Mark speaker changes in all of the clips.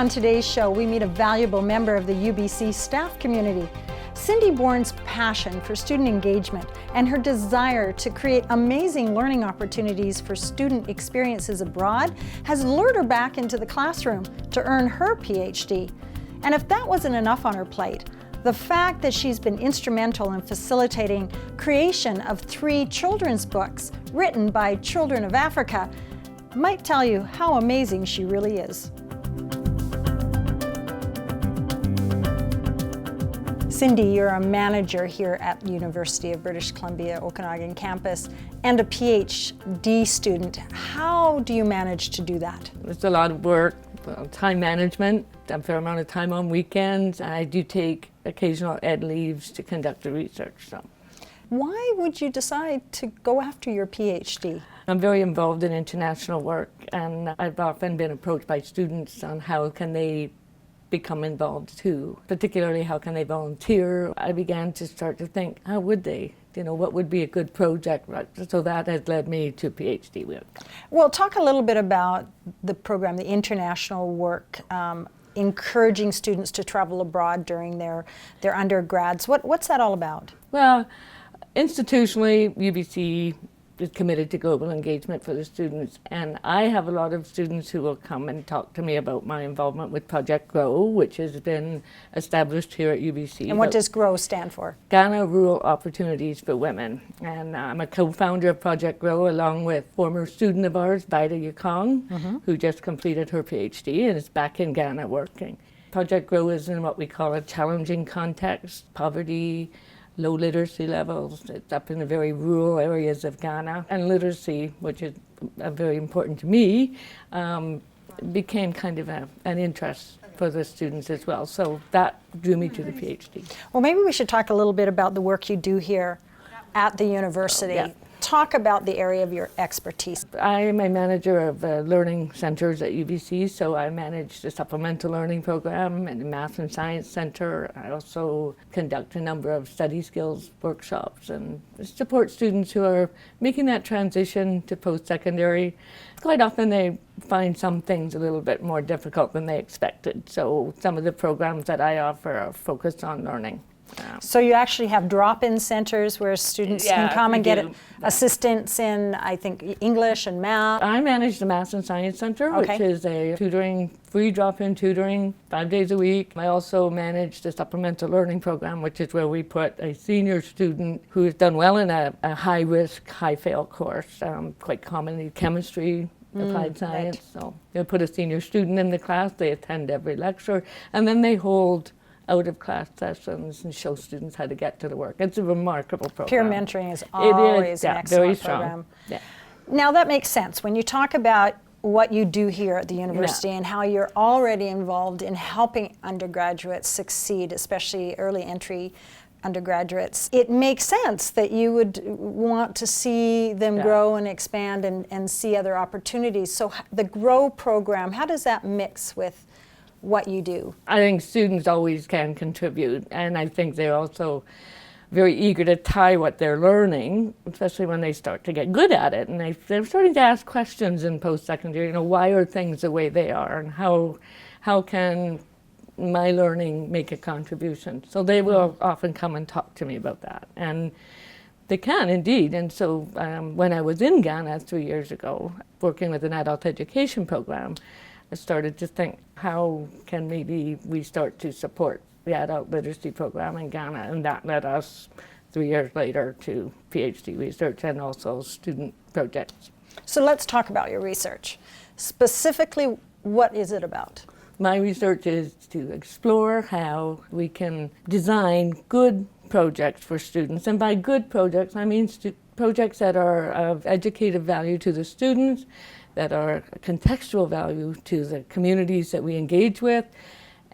Speaker 1: On today's show, we meet a valuable member of the UBC staff community. Cindy Bourne's passion for student engagement and her desire to create amazing learning opportunities for student experiences abroad has lured her back into the classroom to earn her PhD. And if that wasn't enough on her plate, the fact that she's been instrumental in facilitating creation of 3 children's books written by children of Africa might tell you how amazing she really is. Cindy, you're a manager here at the University of British Columbia, Okanagan campus, and a PhD student. How do you manage to do that?
Speaker 2: It's a lot of work, time management, a fair amount of time on weekends. I do take occasional ed leaves to conduct the research. So.
Speaker 1: Why would you decide to go after your PhD?
Speaker 2: I'm very involved in international work, and I've often been approached by students on how can they become involved too, particularly how can they volunteer. I began to start to think, how would they? You know, what would be a good project? So that has led me to PhD work.
Speaker 1: Well, talk a little bit about the program, the international work, encouraging students to travel abroad during their undergrads. What's that all about?
Speaker 2: Well, institutionally, UBC is committed to global engagement for the students, and I have a lot of students who will come and talk to me about my involvement with Project GROW, which has been established here at UBC.
Speaker 1: And what does GROW stand for?
Speaker 2: Ghana Rural Opportunities for Women. And I'm a co-founder of Project GROW along with former student of ours, Vida Yukong, who just completed her PhD and is back in Ghana working. Project GROW is in what we call a challenging context, poverty, low literacy levels. It's up in the very rural areas of Ghana. And literacy, which is very important to me, became kind of an interest for the students as well. So that drew me to the PhD.
Speaker 1: Well, maybe we should talk a little bit about the work you do here at the university.
Speaker 2: Yeah.
Speaker 1: Talk about the area of your expertise.
Speaker 2: I am a manager of learning centers at UBC, so I manage the Supplemental Learning Program and the Math and Science Center. I also conduct a number of study skills workshops and support students who are making that transition to post-secondary. Quite often they find some things a little bit more difficult than they expected, so some of the programs that I offer are focused on learning.
Speaker 1: So you actually have drop-in centers where students can come and get assistance in, I think, English and math.
Speaker 2: I manage the Math and Science Center, which is a free drop-in tutoring 5 days a week. I also manage the Supplemental Learning Program, which is where we put a senior student who has done well in a high-risk, high-fail course, quite commonly chemistry, applied science. Right. So they put a senior student in the class, they attend every lecture, and then they hold out-of-class sessions and show students how to get to the work. It's a remarkable program.
Speaker 1: Peer mentoring is always an excellent
Speaker 2: very strong
Speaker 1: program.
Speaker 2: Yeah.
Speaker 1: Now that makes sense. When you talk about what you do here at the university and how you're already involved in helping undergraduates succeed, especially early entry undergraduates, it makes sense that you would want to see them grow and expand and see other opportunities. So the GROW program, how does that mix with what you do? I
Speaker 2: think students always can contribute, and I think they're also very eager to tie what they're learning, especially when they start to get good at it, and they're starting to ask questions in post-secondary, you know, why are things the way they are, and how can my learning make a contribution? So they will often come and talk to me about that, and they can indeed. And so when I was in Ghana 3 years ago, working with an adult education program, I started to think, how can maybe we start to support the adult literacy program in Ghana? And that led us 3 years later to PhD research and also student projects.
Speaker 1: So let's talk about your research. Specifically, what is it about?
Speaker 2: My research is to explore how we can design good projects for students. And by good projects, I mean projects that are of educative value to the students, that are contextual value to the communities that we engage with,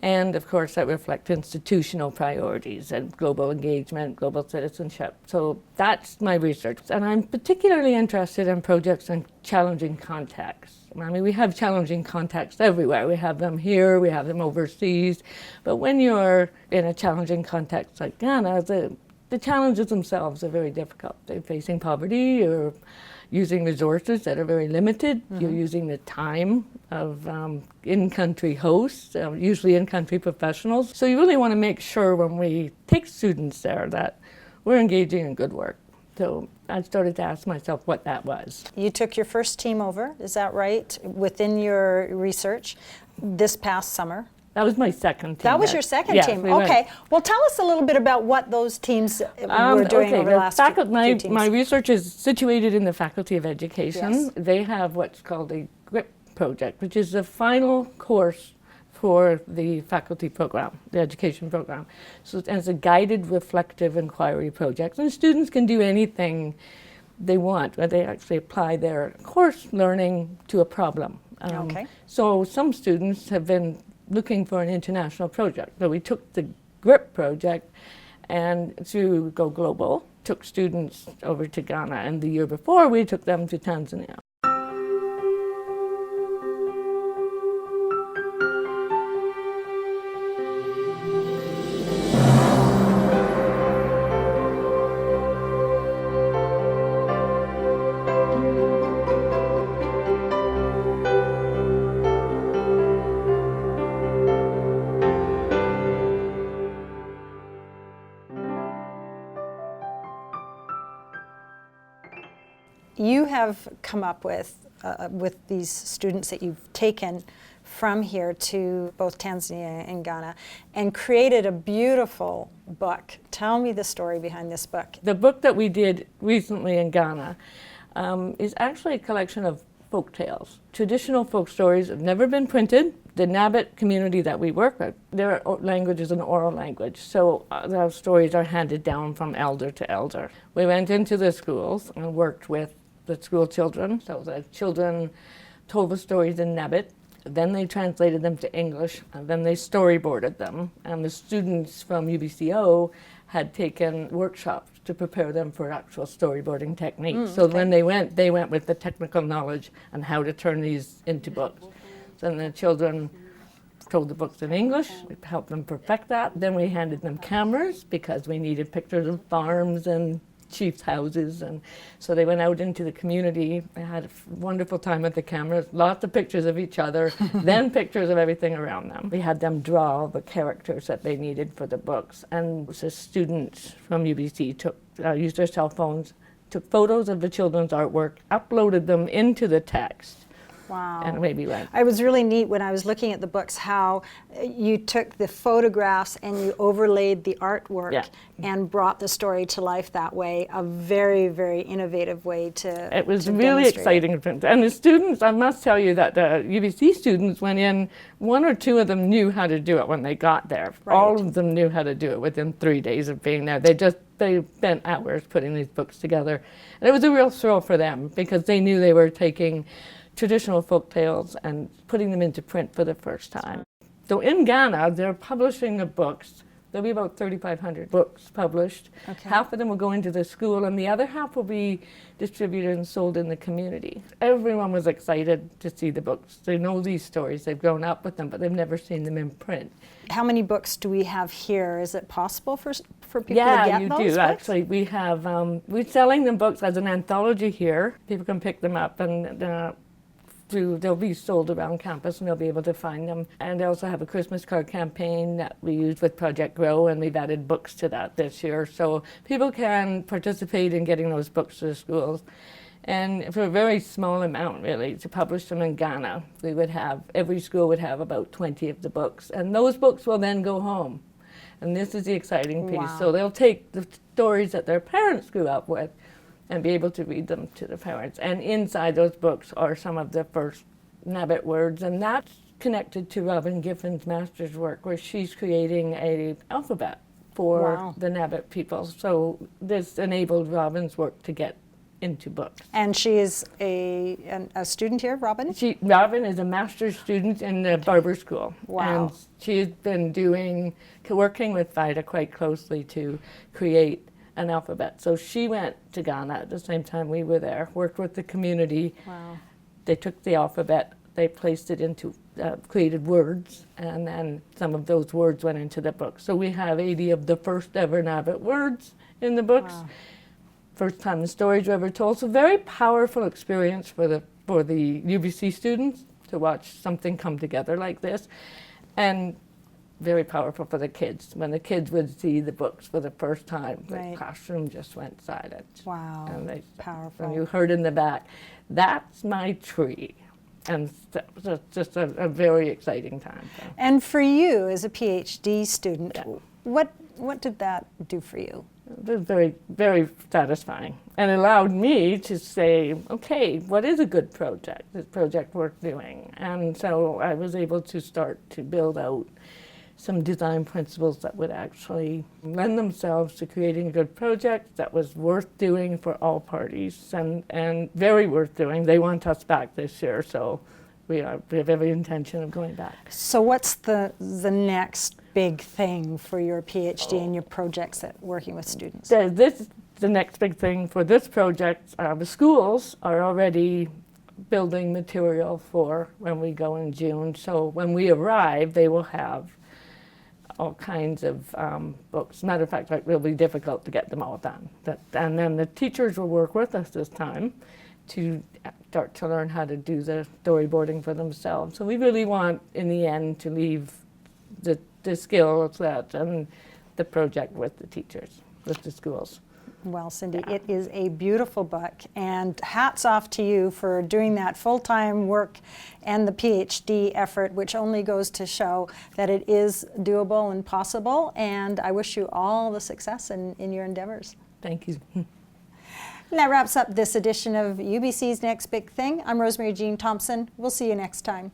Speaker 2: and of course that reflect institutional priorities and global engagement, global citizenship. So that's my research. And I'm particularly interested in projects in challenging contexts. I mean, we have challenging contexts everywhere. We have them here, we have them overseas. But when you're in a challenging context like Ghana, the challenges themselves are very difficult. They're facing poverty, or using resources that are very limited. You're using the time of in-country hosts, usually in-country professionals. So you really want to make sure when we take students there that we're engaging in good work. So I started to ask myself what that was.
Speaker 1: You took your first team over, is that right, within your research this past summer?
Speaker 2: That was my second team.
Speaker 1: That was your second team.
Speaker 2: We
Speaker 1: okay.
Speaker 2: went.
Speaker 1: Well, tell us a little bit about what those teams were doing over the last few teams.
Speaker 2: My research is situated in the Faculty of Education.
Speaker 1: Yes.
Speaker 2: They have what's called a GRIP project, which is the final course for the faculty program, the education program. So it's a guided reflective inquiry project. And students can do anything they want, where they actually apply their course learning to a problem. So some students have been looking for an international project. So we took the GRIP project and to go global, took students over to Ghana, and the year before we took them to Tanzania.
Speaker 1: You have come up with these students that you've taken from here to both Tanzania and Ghana and created a beautiful book. Tell me the story behind this book.
Speaker 2: The book that we did recently in Ghana is actually a collection of folk tales. Traditional folk stories have never been printed. The Nabat community that we work with, their language is an oral language, so those stories are handed down from elder to elder. We went into the schools and worked with the school children, so the children told the stories in Nabat, then they translated them to English, and then they storyboarded them, and the students from UBCO had taken workshops to prepare them for actual storyboarding techniques. So when they went with the technical knowledge on how to turn these into books. So then the children told the books in English, we helped them perfect that. Then we handed them cameras because we needed pictures of farms and chiefs' houses, and so they went out into the community. They had a wonderful time with the cameras, lots of pictures of each other, then pictures of everything around them. We had them draw the characters that they needed for the books, and the students from UBC used their cell phones, took photos of the children's artwork, uploaded them into the text.
Speaker 1: Wow.
Speaker 2: And maybe went.
Speaker 1: It was really neat when I was looking at the books how you took the photographs and you overlaid the artwork and brought the story to life that way. A very, very innovative way to
Speaker 2: It was
Speaker 1: to
Speaker 2: really
Speaker 1: demonstrate.
Speaker 2: exciting. And the students, I must tell you that the UBC students went in, one or two of them knew how to do it when they got there.
Speaker 1: Right.
Speaker 2: All of them knew how to do it within 3 days of being there. They spent hours putting these books together. And it was a real thrill for them because they knew they were taking traditional folk tales and putting them into print for the first time. So in Ghana, they're publishing the books. There'll be about 3,500 books published.
Speaker 1: Okay.
Speaker 2: Half of them will go into the school, and the other half will be distributed and sold in the community. Everyone was excited to see the books. They know these stories. They've grown up with them, but they've never seen them in print.
Speaker 1: How many books do we have here? Is it possible for people to
Speaker 2: Yeah,
Speaker 1: get
Speaker 2: you
Speaker 1: those
Speaker 2: do.
Speaker 1: books?
Speaker 2: Actually, we have, we're selling them books as an anthology here. People can pick them up and they'll be sold around campus and they'll be able to find them. And they also have a Christmas card campaign that we use with Project Grow, and we've added books to that this year. So people can participate in getting those books to the schools. And for a very small amount, really, to publish them in Ghana, every school would have about 20 of the books. And those books will then go home. And this is the exciting piece.
Speaker 1: Wow.
Speaker 2: So they'll take the stories that their parents grew up with and be able to read them to the parents. And inside those books are some of the first Nabat words, and that's connected to Robin Giffen's master's work, where she's creating an alphabet for the Nabat people. So this enabled Robin's work to get into books.
Speaker 1: And she is a student here, Robin?
Speaker 2: Robin is a master's student in the barber school.
Speaker 1: Wow.
Speaker 2: And she's been working with Vida quite closely to create an alphabet. So she went to Ghana at the same time we were there, worked with the community.
Speaker 1: Wow.
Speaker 2: They took the alphabet, they placed it into, created words, and then some of those words went into the book. So we have 80 of the first ever Nabat words in the books.
Speaker 1: Wow.
Speaker 2: first time the stories were ever told. So very powerful experience for the UBC students to watch something come together like this, and very powerful for the kids. When the kids would see the books for the first time, the classroom just went silent.
Speaker 1: Wow,
Speaker 2: and they,
Speaker 1: powerful.
Speaker 2: And you heard in the back, "That's my tree." And so just a very exciting time. So.
Speaker 1: And for you as a PhD student,
Speaker 2: Yeah.
Speaker 1: what did that do for you?
Speaker 2: It was very, very satisfying, and allowed me to say, okay, what is a good project? Is project worth doing? And so I was able to start to build out some design principles that would actually lend themselves to creating a good project that was worth doing for all parties, and very worth doing. They want us back this year, so we have every intention of going back.
Speaker 1: So what's the next big thing for your PhD and your projects that working with students?
Speaker 2: The next big thing for this project, the schools are already building material for when we go in June. So when we arrive, they will have all kinds of books. Matter of fact, it will be difficult to get them all done. And then the teachers will work with us this time to start to learn how to do the storyboarding for themselves. So we really want, in the end, to leave the skill set and the project with the teachers, with the schools.
Speaker 1: Well, Cindy, it is a beautiful book, and hats off to you for doing that full-time work and the PhD effort, which only goes to show that it is doable and possible, and I wish you all the success in your endeavors.
Speaker 2: Thank you.
Speaker 1: And that wraps up this edition of UBC's Next Big Thing. I'm Rosemary Jean Thompson. We'll see you next time.